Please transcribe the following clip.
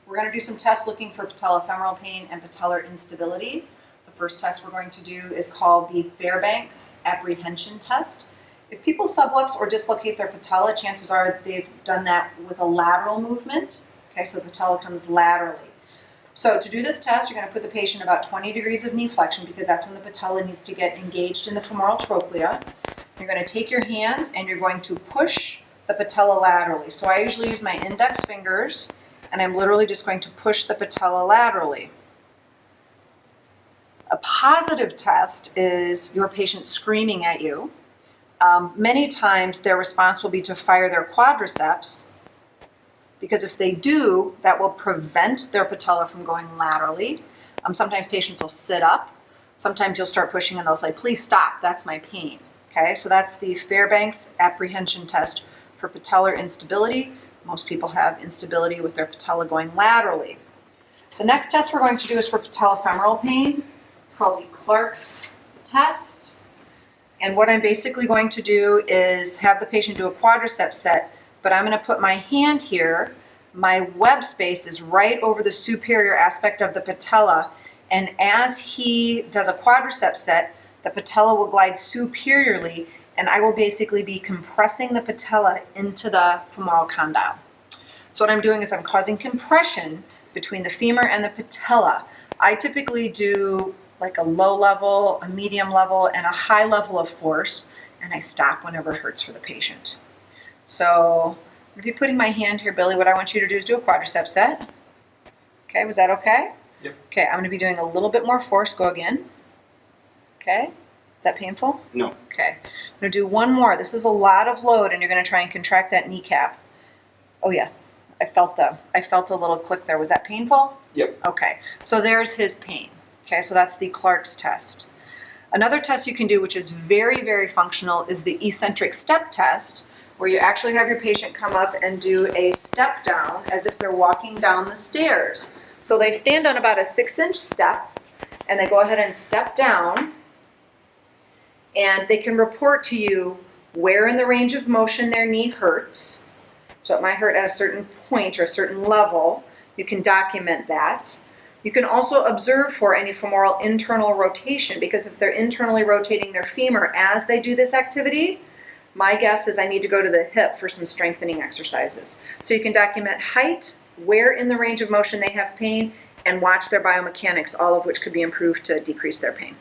We're going to do some tests looking for patellofemoral pain and patellar instability. The first test we're going to do is called the Fairbanks Apprehension test. If people sublux or dislocate their patella, chances are they've done that with a lateral movement. Okay, so the patella comes laterally. So to do this test, you're going to put the patient about 20 degrees of knee flexion because that's when the patella needs to get engaged in the femoral trochlea. You're going to take your hands and you're going to push the patella laterally. So I usually use my index fingers and I'm literally just going to push the patella laterally. A positive test is your patient screaming at you. Many times their response will be to fire their quadriceps, because if they do, that will prevent their patella from going laterally. Sometimes patients will sit up. Sometimes you'll start pushing and they'll say, please stop, that's my pain. Okay, so that's the Fairbanks Apprehension test for patellar instability. Most people have instability with their patella going laterally. The next test we're going to do is for patellofemoral pain. It's called the Clarke's test. And what I'm basically going to do is have the patient do a quadriceps set, but I'm going to put my hand here. My web space is right over the superior aspect of the patella, and as he does a quadriceps set, the patella will glide superiorly, and I will basically be compressing the patella into the femoral condyle. So what I'm doing is I'm causing compression between the femur and the patella. I typically do like a low level, a medium level, and a high level of force, and I stop whenever it hurts for the patient. So I'm going to be putting my hand here, Billy. What I want you to do is do a quadriceps set. Okay, was that okay? Yep. Okay, I'm going to be doing a little bit more force. Go again. Okay, is that painful? No. Okay, I'm going to do one more. This is a lot of load, and you're going to try and contract that kneecap. Oh yeah, I felt a little click there. Was that painful? Yep. Okay, so there's his pain. Okay, so that's the Clarke's test. Another test you can do, which is very, very functional, is the eccentric step test, where you actually have your patient come up and do a step down as if they're walking down the stairs. So they stand on about a 6-inch step, and they go ahead and step down, and they can report to you where in the range of motion their knee hurts. So it might hurt at a certain point or a certain level. You can document that. You can also observe for any femoral internal rotation, because if they're internally rotating their femur as they do this activity, my guess is I need to go to the hip for some strengthening exercises. So you can document height, where in the range of motion they have pain, and watch their biomechanics, all of which could be improved to decrease their pain.